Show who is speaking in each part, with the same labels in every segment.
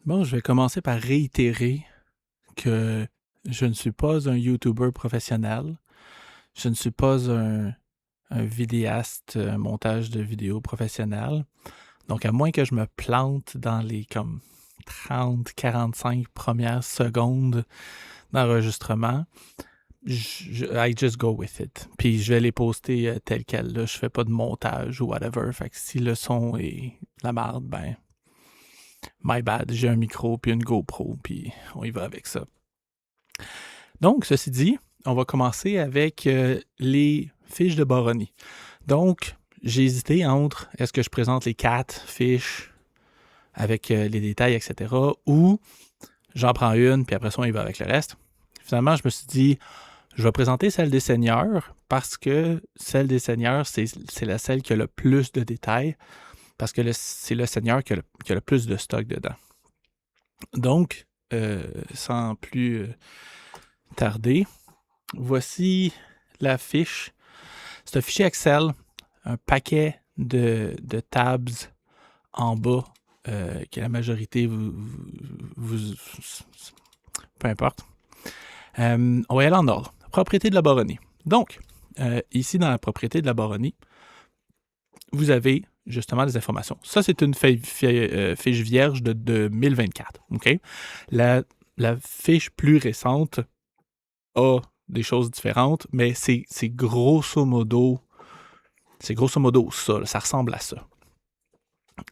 Speaker 1: Bon, je vais commencer par réitérer que je ne suis pas un YouTuber professionnel. Je ne suis pas un vidéaste, montage de vidéos professionnel. Donc, à moins que je me plante dans les comme 30-45 premières secondes d'enregistrement, I just go with it. Puis je vais les poster tels quels. Là. Je fais pas de montage ou whatever. Fait que si le son est la merde, ben, my bad. J'ai un micro puis une GoPro, puis on y va avec ça. Donc, ceci dit, on va commencer avec les fiches de Boroni. Donc, j'ai hésité entre est-ce que je présente les 4 fiches avec les détails, etc., ou j'en prends une, puis après ça, on y va avec le reste. Finalement, je me suis dit, je vais présenter celle des seigneurs parce que celle des seigneurs, c'est la celle qui a le plus de détails parce que c'est le seigneur qui a le plus de stock dedans. Donc, sans plus tarder, voici la fiche. C'est un fichier Excel, un paquet de tabs en bas que la majorité peu importe. On va y aller en ordre. Propriété de la Boroni. Donc, ici dans la propriété de la Boroni, vous avez justement des informations. Ça, c'est une fiche vierge de 2024. Okay? La fiche plus récente a des choses différentes, mais c'est grosso modo ça, ça ressemble à ça.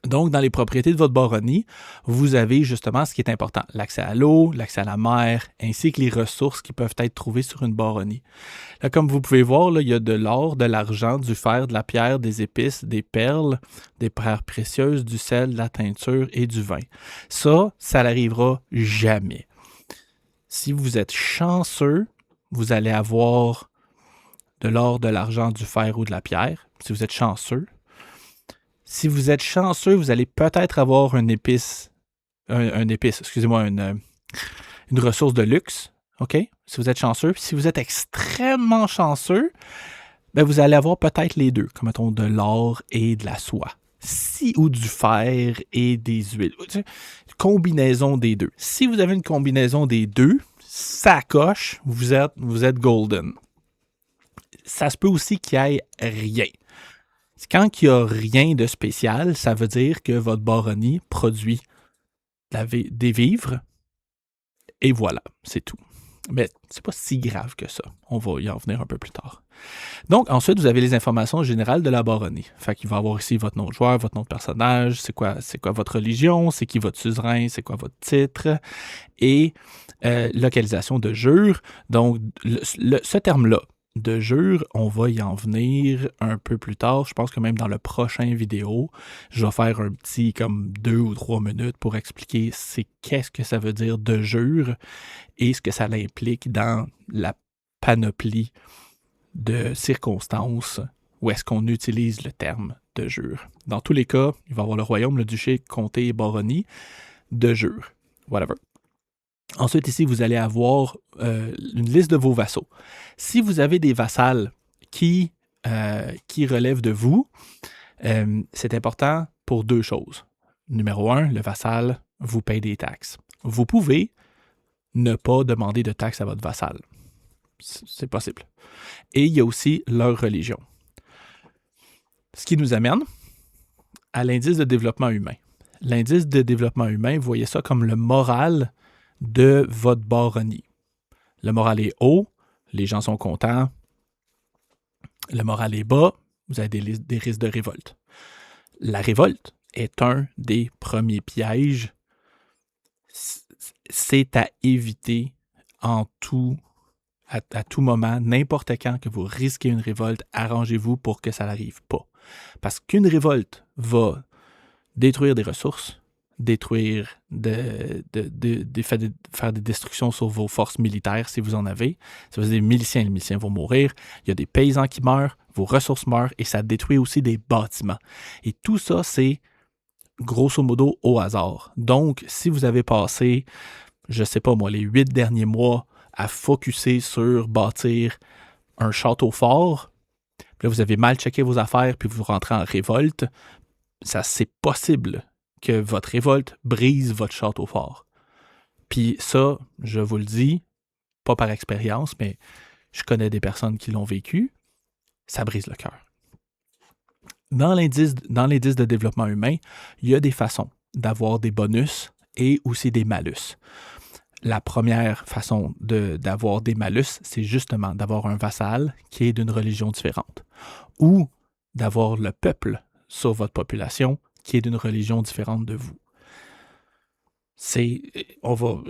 Speaker 1: Donc, dans les propriétés de votre Boroni, vous avez justement ce qui est important, l'accès à l'eau, l'accès à la mer, ainsi que les ressources qui peuvent être trouvées sur une Boroni. Là, comme vous pouvez voir, là, il y a de l'or, de l'argent, du fer, de la pierre, des épices, des perles, des pierres précieuses, du sel, de la teinture et du vin. Ça n'arrivera jamais. Si vous êtes chanceux, vous allez avoir de l'or, de l'argent, du fer ou de la pierre, si vous êtes chanceux. Si vous êtes chanceux, vous allez peut-être avoir une ressource de luxe, OK? Si vous êtes chanceux. Puis si vous êtes extrêmement chanceux, ben vous allez avoir peut-être les deux, comme mettons de l'or et de la soie. Ou du fer et des huiles. Une combinaison des deux. Si vous avez une combinaison des deux, ça coche, vous êtes golden. Ça se peut aussi qu'il n'y ait rien. Quand il n'y a rien de spécial, ça veut dire que votre Boroni produit des vivres et voilà, c'est tout. Mais c'est pas si grave que ça. On va y en venir un peu plus tard. Donc, ensuite, vous avez les informations générales de la Boroni. Fait qu'il va y avoir ici votre nom de joueur, votre nom de personnage, c'est quoi votre religion, c'est qui votre suzerain, c'est quoi votre titre, et localisation de jure. Donc, ce terme-là, de jure, on va y en venir un peu plus tard. Je pense que même dans le prochain vidéo, je vais faire un petit comme 2 ou 3 minutes pour expliquer qu'est-ce que ça veut dire de jure et ce que ça implique dans la panoplie de circonstances où est-ce qu'on utilise le terme de jure. Dans tous les cas, il va y avoir le royaume, le duché, comté et baronnie de jure. Whatever. Ensuite, ici, vous allez avoir une liste de vos vassaux. Si vous avez des vassals qui relèvent de vous, c'est important pour 2 choses. Numéro 1, le vassal vous paye des taxes. Vous pouvez ne pas demander de taxes à votre vassal. C'est possible. Et il y a aussi leur religion. Ce qui nous amène à l'indice de développement humain. L'indice de développement humain, vous voyez ça comme le moral de votre Boroni. Le moral est haut, les gens sont contents. Le moral est bas, vous avez des risques de révolte. La révolte est un des premiers pièges. C'est à éviter à tout moment, n'importe quand que vous risquez une révolte, arrangez-vous pour que ça n'arrive pas. Parce qu'une révolte va détruire des ressources, faire des destructions sur vos forces militaires si vous en avez. Si vous avez des miliciens, les miliciens vont mourir. Il y a des paysans qui meurent, vos ressources meurent et ça détruit aussi des bâtiments. Et tout ça, c'est grosso modo au hasard. Donc, si vous avez passé, je sais pas moi, les 8 derniers mois à focusser sur bâtir un château fort, puis là, vous avez mal checké vos affaires puis vous rentrez en révolte, ça c'est possible que votre révolte brise votre château fort. Puis ça, je vous le dis, pas par expérience, mais je connais des personnes qui l'ont vécu, ça brise le cœur. Dans les 10 de développement humain, il y a des façons d'avoir des bonus et aussi des malus. La première façon d'avoir des malus, c'est justement d'avoir un vassal qui est d'une religion différente ou d'avoir le peuple sur votre population qui est d'une religion différente de vous. Il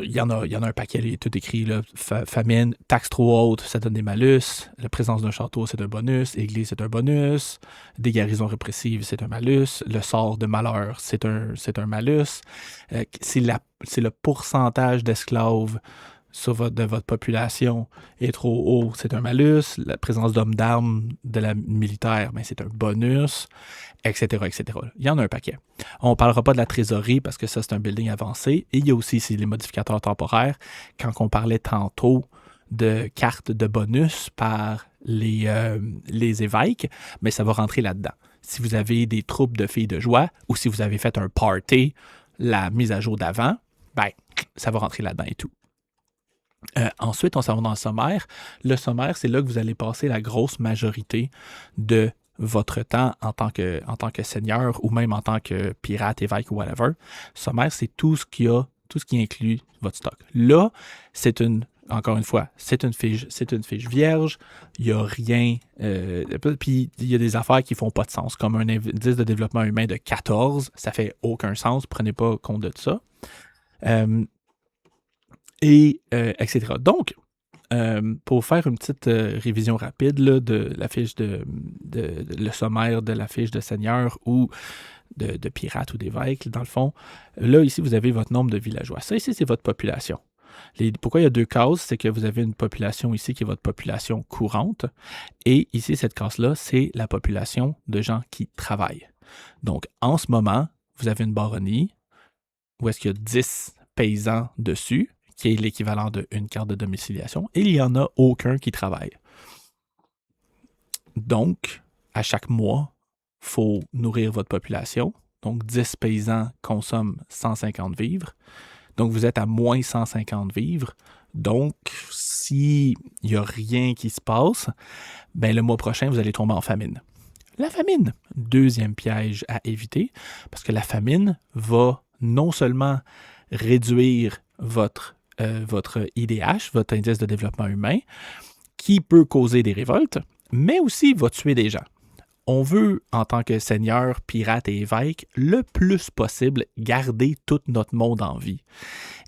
Speaker 1: y en a un paquet, il est tout écrit, là, famine, taxe trop haute, ça donne des malus, la présence d'un château, c'est un bonus, église, c'est un bonus, des guérisons répressives, c'est un malus, le sort de malheur, c'est un malus, si le pourcentage d'esclaves de votre population est trop haut, c'est un malus, la présence d'hommes d'armes de la militaire, ben c'est un bonus, etc., etc. Il y en a un paquet. On ne parlera pas de la trésorerie parce que ça, c'est un building avancé. Et il y a aussi les modificateurs temporaires. Quand on parlait tantôt de cartes de bonus par les évêques, mais ça va rentrer là-dedans. Si vous avez des troupes de filles de joie ou si vous avez fait un party, la mise à jour d'avant, ben, ça va rentrer là-dedans et tout. Ensuite, on s'en va dans le sommaire. Le sommaire, c'est là que vous allez passer la grosse majorité de votre temps en tant que seigneur ou même en tant que pirate, évêque ou whatever. Sommaire, c'est tout ce qui inclut votre stock. Là, encore une fois, c'est une fiche vierge. Il n'y a rien. Puis il y a des affaires qui ne font pas de sens, comme un indice de développement humain de 14. Ça ne fait aucun sens. Prenez pas compte de ça. Etc. Donc, pour faire une petite révision rapide là, de la fiche le sommaire de la fiche de seigneur ou de pirate ou d'évêque, dans le fond, là, ici, vous avez votre nombre de villageois. Ça, ici, c'est votre population. Pourquoi il y a deux cases? C'est que vous avez une population ici qui est votre population courante. Et ici, cette case-là, c'est la population de gens qui travaillent. Donc, en ce moment, vous avez une baronnie où est-ce qu'il y a 10 paysans dessus, qui est l'équivalent d'une carte de domiciliation, et il n'y en a aucun qui travaille. Donc, à chaque mois, il faut nourrir votre population. Donc, 10 paysans consomment 150 vivres. Donc, vous êtes à moins 150 vivres. Donc, s'il n'y a rien qui se passe, ben, le mois prochain, vous allez tomber en famine. La famine, deuxième piège à éviter, parce que la famine va non seulement réduire votre IDH, votre indice de développement humain, qui peut causer des révoltes, mais aussi va tuer des gens. On veut, en tant que seigneur, pirate et évêque, le plus possible garder tout notre monde en vie.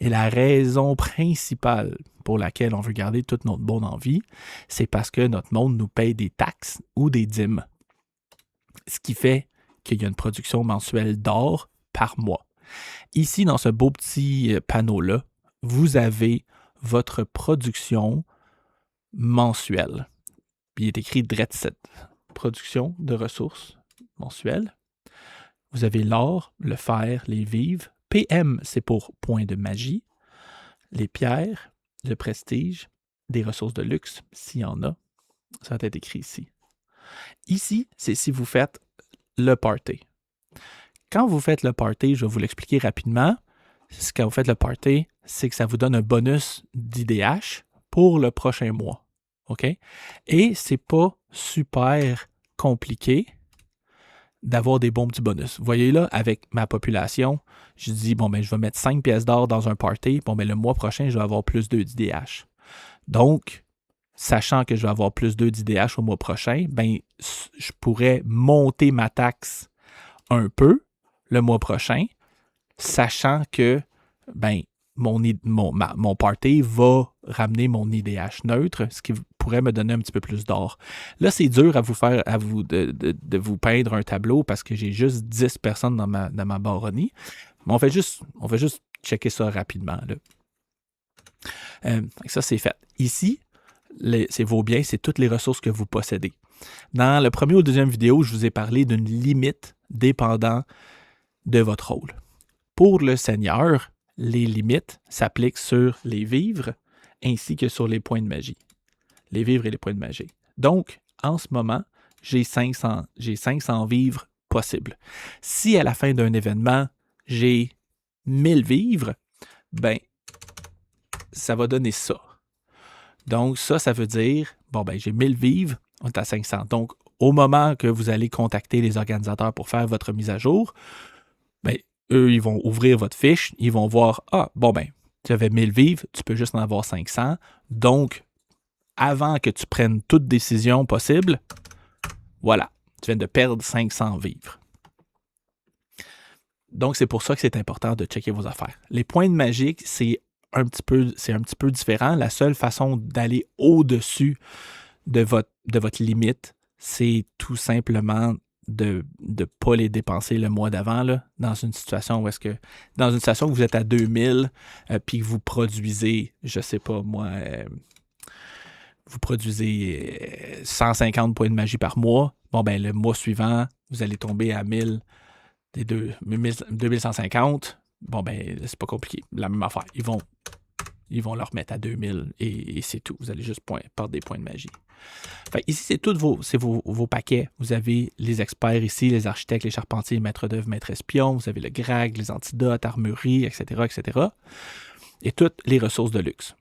Speaker 1: Et la raison principale pour laquelle on veut garder tout notre monde en vie, c'est parce que notre monde nous paye des taxes ou des dîmes. Ce qui fait qu'il y a une production mensuelle d'or par mois. Ici, dans ce beau petit panneau-là, vous avez votre production mensuelle. Puis il est écrit DRET7, production de ressources mensuelles. Vous avez l'or, le fer, les vivres. PM, c'est pour points de magie. Les pierres, le prestige, des ressources de luxe, s'il y en a. Ça va être écrit ici. Ici, c'est si vous faites le party. Quand vous faites le party, je vais vous l'expliquer rapidement. Quand vous faites le party, c'est que ça vous donne un bonus d'IDH pour le prochain mois. OK? Et c'est pas super compliqué d'avoir des bons petits bonus. Vous voyez là, avec ma population, je dis, bon, ben, je vais mettre 5 pièces d'or dans un party. Bon, ben, le mois prochain, je vais avoir plus 2 d'IDH. Donc, sachant que je vais avoir plus 2 d'IDH au mois prochain, ben, je pourrais monter ma taxe un peu le mois prochain, sachant que ben, mon party va ramener mon IDH neutre, ce qui pourrait me donner un petit peu plus d'or. Là, c'est dur de vous peindre un tableau parce que j'ai juste 10 personnes dans ma baronnie. Mais on fait juste checker ça rapidement. Là. Ça, c'est fait. Ici, c'est vos biens, c'est toutes les ressources que vous possédez. Dans le premier ou deuxième vidéo, je vous ai parlé d'une limite dépendant de votre rôle. Pour le seigneur, les limites s'appliquent sur les vivres ainsi que sur les points de magie. Les vivres et les points de magie. Donc, en ce moment, j'ai 500 vivres possibles. Si à la fin d'un événement, j'ai 1000 vivres, ben, ça va donner ça. Donc, ça veut dire, bon, ben, j'ai 1000 vivres, on est à 500. Donc, au moment que vous allez contacter les organisateurs pour faire votre mise à jour, ben, eux, ils vont ouvrir votre fiche, ils vont voir, bon, ben, tu avais 1000 vivres, tu peux juste en avoir 500. Donc, avant que tu prennes toute décision possible, voilà, tu viens de perdre 500 vivres. Donc, c'est pour ça que c'est important de checker vos affaires. Les points de magie, c'est un petit peu différent. La seule façon d'aller au-dessus de votre limite, c'est tout simplement de ne pas les dépenser le mois d'avant, là, dans une situation où vous êtes à 2000, puis que vous produisez, je sais pas moi, vous produisez 150 points de magie par mois. Bon, ben le mois suivant, vous allez tomber à 2150. Bon, ben c'est pas compliqué. La même affaire. Ils vont le remettre à 2000 et c'est tout. Vous allez juste perdre des points de magie. Fait, ici, c'est tous vos paquets. Vous avez les experts ici, les architectes, les charpentiers, les maîtres d'œuvre, maîtres espions. Vous avez le grag, les antidotes, armurerie, etc., etc. Et toutes les ressources de luxe.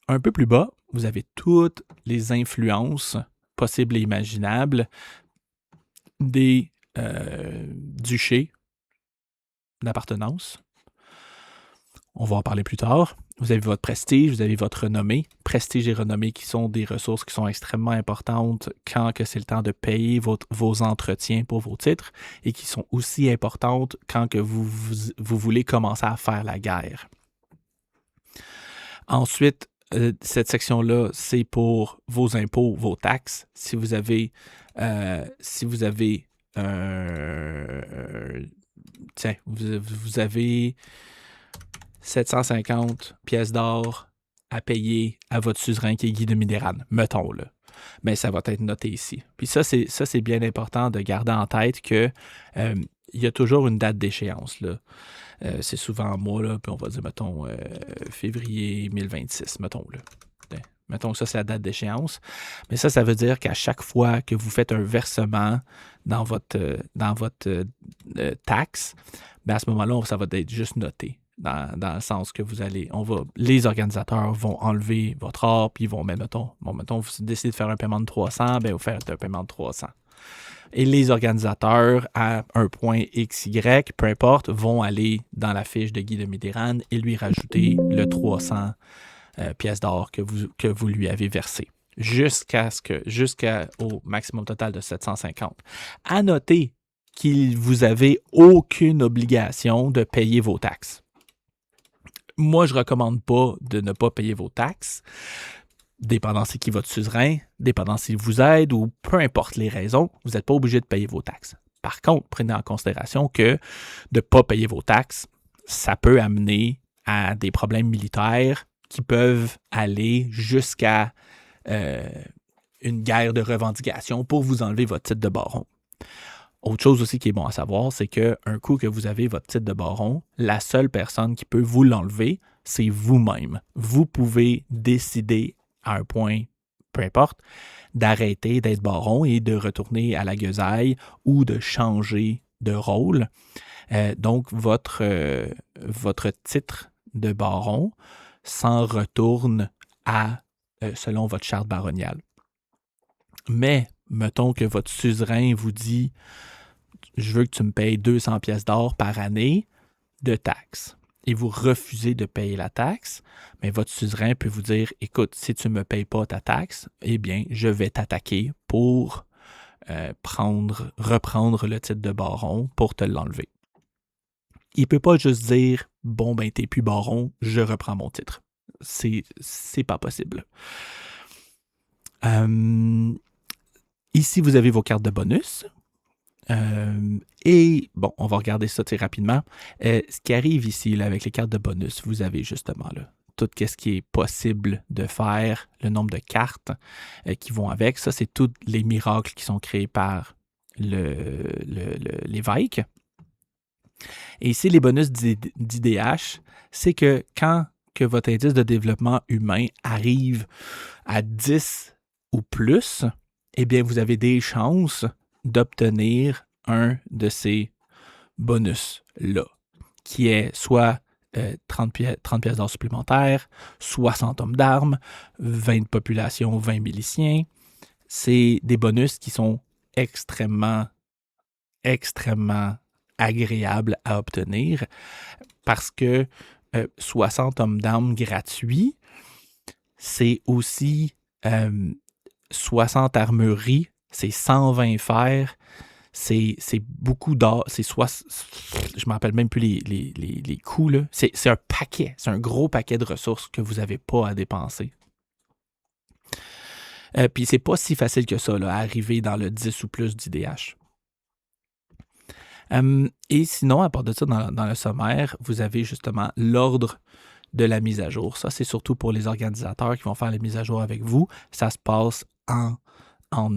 Speaker 1: Un peu plus bas, vous avez toutes les influences possibles et imaginables des duchés d'appartenance. On va en parler plus tard. Vous avez votre prestige, vous avez votre renommée. Prestige et renommée qui sont des ressources qui sont extrêmement importantes quand que c'est le temps de payer vos entretiens pour vos titres et qui sont aussi importantes quand que vous voulez commencer à faire la guerre. Ensuite, cette section-là, c'est pour vos impôts, vos taxes. Si vous avez vous avez 750 pièces d'or à payer à votre suzerain qui est Guy de Midéran, mettons-le. Mais ça va être noté ici. Puis ça, c'est bien important de garder en tête que il y a toujours une date d'échéance, là. C'est souvent en mois, là, puis on va dire, mettons, février 2026, mettons-le. Mettons que ça, c'est la date d'échéance. Mais ça veut dire qu'à chaque fois que vous faites un versement dans votre taxe, ben à ce moment-là, ça va être juste noté. Dans le sens que les organisateurs vont enlever votre or, puis ils vont mettre, mettons, vous décidez de faire un paiement de 300, ben vous faites un paiement de 300. Et les organisateurs, à un point XY, peu importe, vont aller dans la fiche de Guy de Midéran et lui rajouter le 300 pièces d'or que vous lui avez versé, jusqu'au maximum total de 750. À noter que vous n'avez aucune obligation de payer vos taxes. Moi, je ne recommande pas de ne pas payer vos taxes, dépendant c'est qui votre suzerain, dépendant s'il vous aide ou peu importe les raisons, vous n'êtes pas obligé de payer vos taxes. Par contre, prenez en considération que de ne pas payer vos taxes, ça peut amener à des problèmes militaires qui peuvent aller jusqu'à une guerre de revendication pour vous enlever votre titre de baron. Autre chose aussi qui est bon à savoir, c'est qu'un coup que vous avez votre titre de baron, la seule personne qui peut vous l'enlever, c'est vous-même. Vous pouvez décider à un point, peu importe, d'arrêter d'être baron et de retourner à la gueusaille ou de changer de rôle. Donc, votre titre de baron s'en retourne selon votre charte baroniale. Mais, mettons que votre suzerain vous dit « Je veux que tu me payes 200 pièces d'or par année de taxes. » Et vous refusez de payer la taxe, mais votre suzerain peut vous dire « Écoute, si tu ne me payes pas ta taxe, eh bien, je vais t'attaquer pour reprendre le titre de baron pour te l'enlever. » Il ne peut pas juste dire « Bon, ben, t'es plus baron, je reprends mon titre. » C'est pas possible. Ici, vous avez vos cartes de bonus. Et bon, on va regarder ça très rapidement. Ce qui arrive ici, là, avec les cartes de bonus, vous avez justement là, tout ce qui est possible de faire, le nombre de cartes qui vont avec. Ça, c'est tous les miracles qui sont créés par l'évêque. Et ici, les bonus d'IDH, c'est que quand que votre indice de développement humain arrive à 10 ou plus, eh bien, vous avez des chances d'obtenir un de ces bonus-là, qui est soit 30 pièces d'or supplémentaires, 60 hommes d'armes, 20 de population, 20 miliciens. C'est des bonus qui sont extrêmement agréables à obtenir parce que 60 hommes d'armes gratuits, c'est aussi 60 armureries, c'est 120 fers, c'est beaucoup d'or, je ne me rappelle même plus les coûts, là. C'est un paquet, c'est un gros paquet de ressources que vous n'avez pas à dépenser. Puis c'est pas si facile que ça, là, à arriver dans le 10 ou plus d'IDH. Et sinon, à part de ça, dans le sommaire, vous avez justement l'ordre de la mise à jour. Ça, c'est surtout pour les organisateurs qui vont faire la mise à jour avec vous. Ça se passe en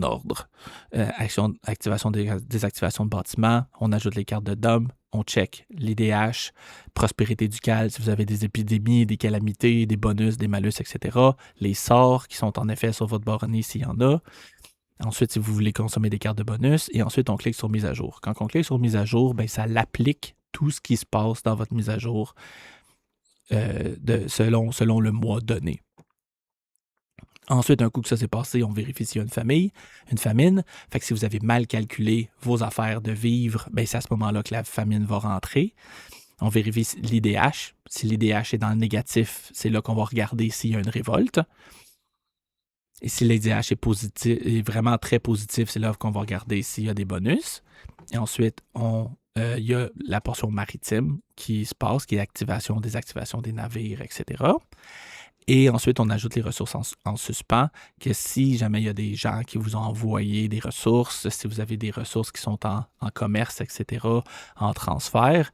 Speaker 1: ordre. Activation, désactivation de bâtiments, on ajoute les cartes de DOM, on check l'IDH, prospérité ducale, si vous avez des épidémies, des calamités, des bonus, des malus, etc. Les sorts qui sont en effet sur votre baronnie s'il y en a. Ensuite, si vous voulez consommer des cartes de bonus, et ensuite, on clique sur mise à jour. Quand on clique sur mise à jour, ben, ça l'applique tout ce qui se passe dans votre mise à jour selon le mois donné. Ensuite, un coup que ça s'est passé, on vérifie s'il y a une famine. Fait que si vous avez mal calculé vos affaires de vivres, ben, c'est à ce moment-là que la famine va rentrer. On vérifie l'IDH. Si l'IDH est dans le négatif, c'est là qu'on va regarder s'il y a une révolte. Et si l'IDH est vraiment très positif, c'est là qu'on va regarder s'il y a des bonus. Et ensuite, il y a la portion maritime qui se passe, qui est l'activation, désactivation des navires, etc. Et ensuite, on ajoute les ressources en suspens, que si jamais il y a des gens qui vous ont envoyé des ressources, si vous avez des ressources qui sont en commerce, etc., en transfert,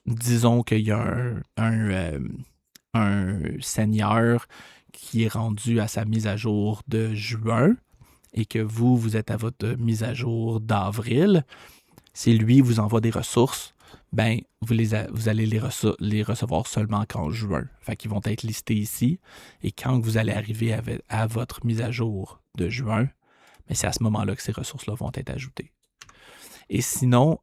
Speaker 1: disons qu'il y a un seigneur qui est rendu à sa mise à jour de juin et que vous êtes à votre mise à jour d'avril, si lui vous envoie des ressources, ben vous allez les recevoir seulement qu'en juin. Fait qu'ils vont être listés ici. Et quand vous allez arriver à votre mise à jour de juin, ben c'est à ce moment-là que ces ressources-là vont être ajoutées. Et sinon,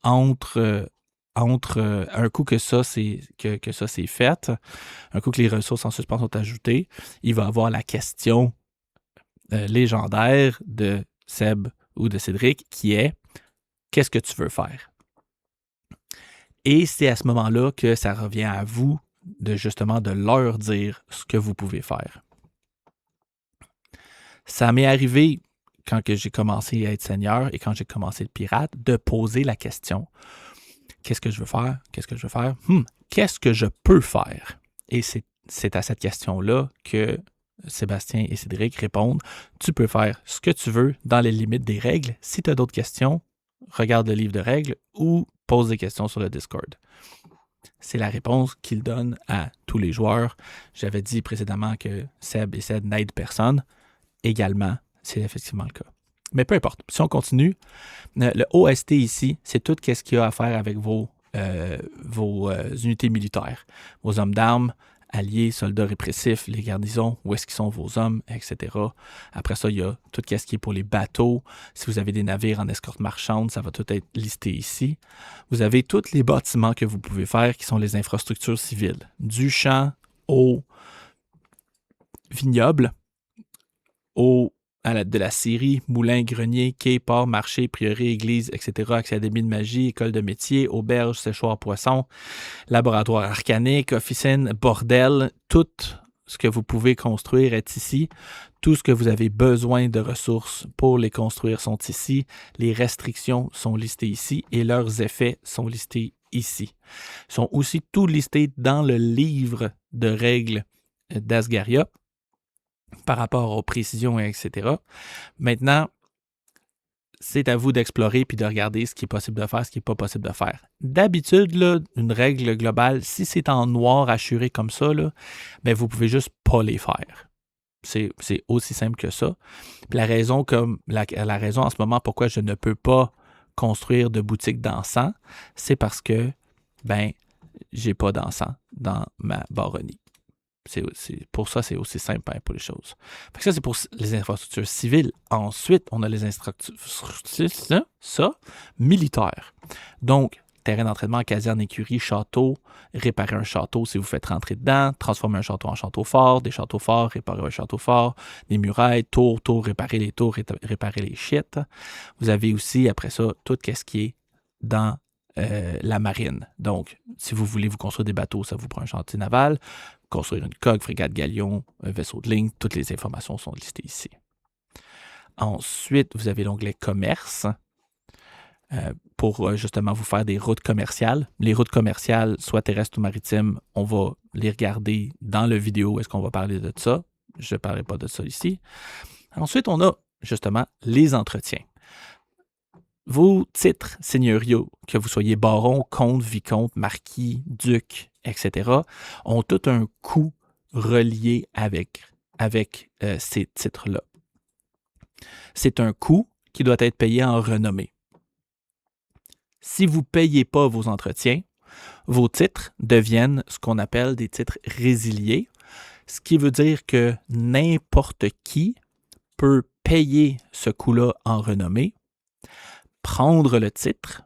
Speaker 1: entre un coup que ça c'est fait, un coup que les ressources en suspens sont ajoutées, il va y avoir la question légendaire de Seb ou de Cédric qui est « Qu'est-ce que tu veux faire? » Et c'est à ce moment-là que ça revient à vous de leur dire ce que vous pouvez faire. Ça m'est arrivé quand j'ai commencé à être seigneur et quand j'ai commencé le pirate de poser la question « Qu'est-ce que je veux faire? Qu'est-ce que je veux faire? Qu'est-ce que je peux faire? » Et c'est à cette question-là que Sébastien et Cédric répondent « Tu peux faire ce que tu veux dans les limites des règles. Si tu as d'autres questions, regarde le livre de règles ou pose des questions sur le Discord. » C'est la réponse qu'ils donnent à tous les joueurs. J'avais dit précédemment que Seb et Ced n'aident personne. Également, c'est effectivement le cas. Mais peu importe. Si on continue, le OST ici, c'est tout ce qu'il y a à faire avec vos unités militaires. Vos hommes d'armes, alliés, soldats répressifs, les garnisons, où est-ce qu'ils sont vos hommes, etc. Après ça, il y a tout ce qui est pour les bateaux. Si vous avez des navires en escorte marchande, ça va tout être listé ici. Vous avez tous les bâtiments que vous pouvez faire qui sont les infrastructures civiles. Du champ au vignoble, de la scierie, moulin, grenier, quai, port, marché, prieuré, église, etc., académie de magie, école de métier, auberge, séchoir poisson, laboratoire arcanique, officine, bordel, tout ce que vous pouvez construire est ici. Tout ce que vous avez besoin de ressources pour les construire sont ici. Les restrictions sont listées ici et leurs effets sont listés ici. Ils sont aussi tous listés dans le livre de règles d'Asgaria par rapport aux précisions, etc. Maintenant, c'est à vous d'explorer puis de regarder ce qui est possible de faire, ce qui n'est pas possible de faire. D'habitude, là, une règle globale, si c'est en noir assuré comme ça, là, ben vous pouvez juste pas les faire. C'est aussi simple que ça. Puis la raison en ce moment pourquoi je ne peux pas construire de boutique d'encens, c'est parce que j'ai pas d'encens dans ma baronnie. Pour ça, c'est aussi simple pour les choses. Fait que ça, c'est pour les infrastructures civiles. Ensuite, on a les infrastructures militaires. Donc, terrain d'entraînement, caserne, écurie, château, réparer un château si vous faites rentrer dedans, transformer un château en château fort, des châteaux forts, réparer un château fort, des murailles, tours, réparer les tours, réparer les shit. Vous avez aussi, après ça, tout ce qui est dans la marine. Donc, si vous voulez vous construire des bateaux, ça vous prend un chantier naval, construire une coque, frégate, galion, un vaisseau de ligne, toutes les informations sont listées ici. Ensuite, vous avez l'onglet commerce pour justement vous faire des routes commerciales. Les routes commerciales, soit terrestres ou maritimes, on va les regarder dans la vidéo. Est-ce qu'on va parler de ça? Je ne parlerai pas de ça ici. Ensuite, on a justement les entretiens. Vos titres seigneuriaux, que vous soyez baron, comte, vicomte, marquis, duc, etc., ont tout un coût relié avec ces titres-là. C'est un coût qui doit être payé en renommée. Si vous ne payez pas vos entretiens, vos titres deviennent ce qu'on appelle des titres résiliés, ce qui veut dire que n'importe qui peut payer ce coût-là en renommée, prendre le titre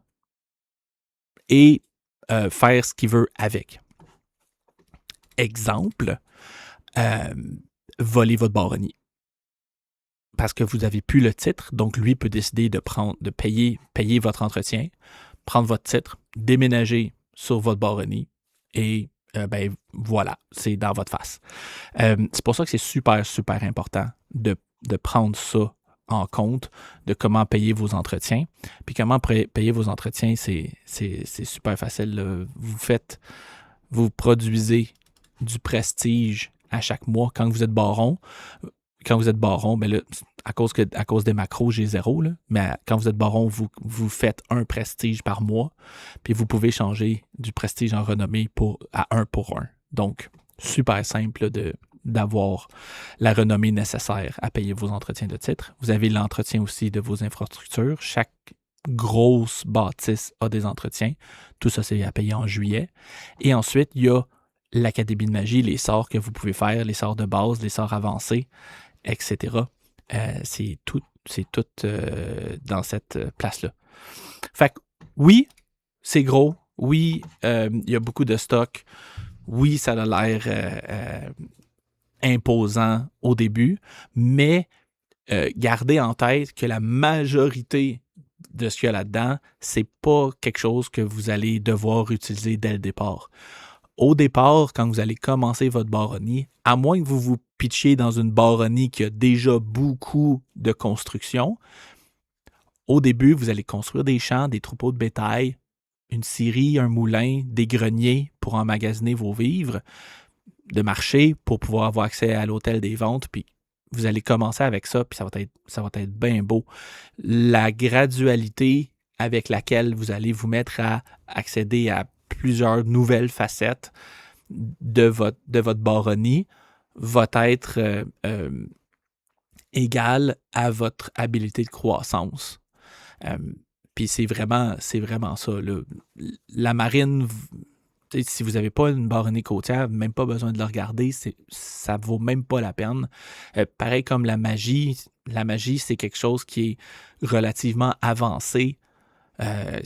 Speaker 1: et faire ce qu'il veut avec. Exemple, voler votre baronnie. Parce que vous n'avez plus le titre, donc lui peut décider de payer votre entretien, prendre votre titre, déménager sur votre baronnie et voilà, c'est dans votre face. C'est pour ça que c'est super, super important de prendre ça en compte, de comment payer vos entretiens. Puis comment payer vos entretiens, c'est super facile. Là. Vous produisez du prestige à chaque mois quand vous êtes baron. Quand vous êtes baron, ben là, à cause des macros, j'ai 0, là, mais quand vous êtes baron, vous faites un prestige par mois, puis vous pouvez changer du prestige en renommée à 1 pour 1. Donc, super simple d'avoir la renommée nécessaire à payer vos entretiens de titre. Vous avez l'entretien aussi de vos infrastructures. Chaque grosse bâtisse a des entretiens. Tout ça, c'est à payer en juillet. Et ensuite, il y a l'Académie de magie, les sorts que vous pouvez faire, les sorts de base, les sorts avancés, etc. C'est tout dans cette place-là. Fait que oui, c'est gros. Oui, il y a beaucoup de stock. Oui, ça a l'air imposant au début, mais gardez en tête que la majorité de ce qu'il y a là-dedans, c'est pas quelque chose que vous allez devoir utiliser dès le départ. Au départ, quand vous allez commencer votre baronnie, à moins que vous vous pitchiez dans une baronnie qui a déjà beaucoup de construction, au début, vous allez construire des champs, des troupeaux de bétail, une scierie, un moulin, des greniers pour emmagasiner vos vivres, de marché pour pouvoir avoir accès à l'hôtel des ventes, puis vous allez commencer avec ça, puis ça va être bien beau. La gradualité avec laquelle vous allez vous mettre à accéder à plusieurs nouvelles facettes de votre baronnie va être égale à votre habilité de croissance. Puis c'est vraiment ça. Là. La marine, si vous n'avez pas une baronnie côtière, même pas besoin de la regarder, ça ne vaut même pas la peine. Pareil comme la magie, c'est quelque chose qui est relativement avancé.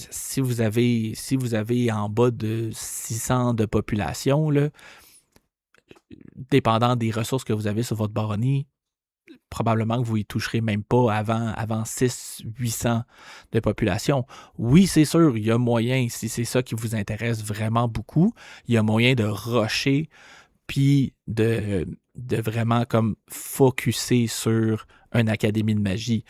Speaker 1: Si vous avez en bas de 600 de population, là, dépendant des ressources que vous avez sur votre baronnie, probablement que vous y toucherez même pas avant 600-800 de population. Oui, c'est sûr, il y a moyen, si c'est ça qui vous intéresse vraiment beaucoup, il y a moyen de rusher puis de vraiment comme focusser sur une académie de magie.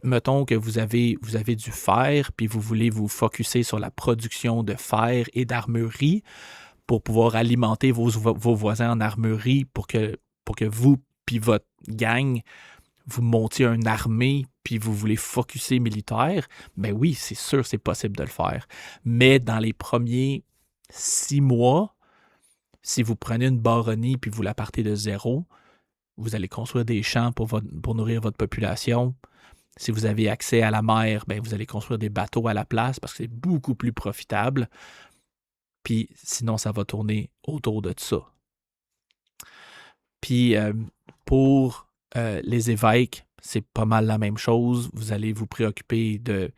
Speaker 1: Mettons que vous avez du fer, puis vous voulez vous focusser sur la production de fer et d'armurerie pour pouvoir alimenter vos voisins en armurerie pour que vous puis votre gang, vous montiez une armée puis vous voulez focusser militaire, ben oui, c'est sûr, c'est possible de le faire. Mais dans les premiers 6 mois, si vous prenez une baronnie puis vous la partez de 0, vous allez construire des champs pour nourrir votre population. Si vous avez accès à la mer, ben vous allez construire des bateaux à la place parce que c'est beaucoup plus profitable. Puis sinon, ça va tourner autour de ça. Puis pour les évêques, c'est pas mal la même chose. Vous allez vous préoccuper de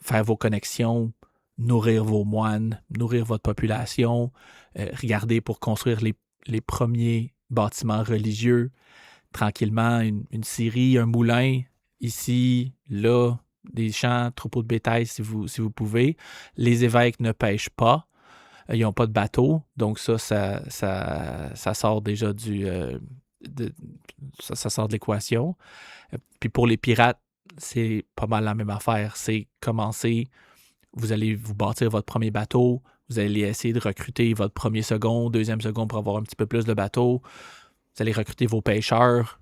Speaker 1: faire vos connexions, nourrir vos moines, nourrir votre population, regarder pour construire les premiers bâtiments religieux, tranquillement, une scierie, un moulin, ici, là, des champs, troupeaux de bétail si vous pouvez. Les évêques ne pêchent pas. Ils n'ont pas de bateau. Donc ça sort déjà ça sort de l'équation. Puis pour les pirates, c'est pas mal la même affaire. C'est commencer, vous allez vous bâtir votre premier bateau, vous allez essayer de recruter votre premier second, deuxième second pour avoir un petit peu plus de bateaux. Vous allez recruter vos pêcheurs.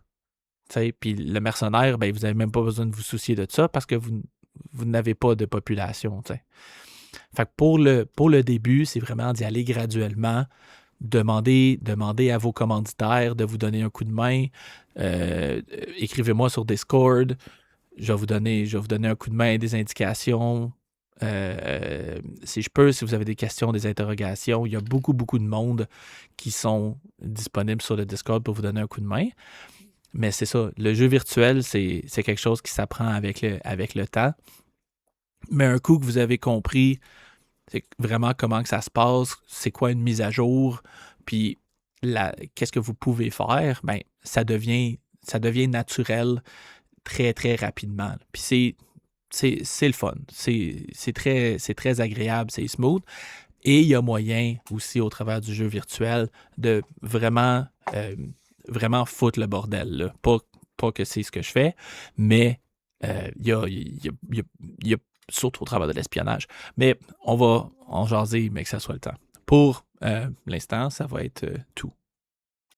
Speaker 1: Puis le mercenaire, ben, vous n'avez même pas besoin de vous soucier de ça parce que vous n'avez pas de population. T'sais. Fait que pour le début, c'est vraiment d'y aller graduellement. Demandez à vos commanditaires de vous donner un coup de main. Écrivez-moi sur Discord. Je vais vous donner un coup de main, des indications. Si je peux, si vous avez des questions, des interrogations, il y a beaucoup, beaucoup de monde qui sont disponibles sur le Discord pour vous donner un coup de main. Mais c'est ça, le jeu virtuel, c'est quelque chose qui s'apprend avec le temps. Mais un coup que vous avez compris c'est vraiment comment que ça se passe, c'est quoi une mise à jour, puis qu'est-ce que vous pouvez faire, ben ça devient naturel très, très rapidement. Puis c'est le fun. C'est très agréable, c'est smooth. Et il y a moyen aussi, au travers du jeu virtuel, de vraiment foutre le bordel. Là. Pas que c'est ce que je fais, mais il y a surtout au travers de l'espionnage. Mais on va en jaser, mais que ça soit le temps. Pour l'instant, ça va être tout.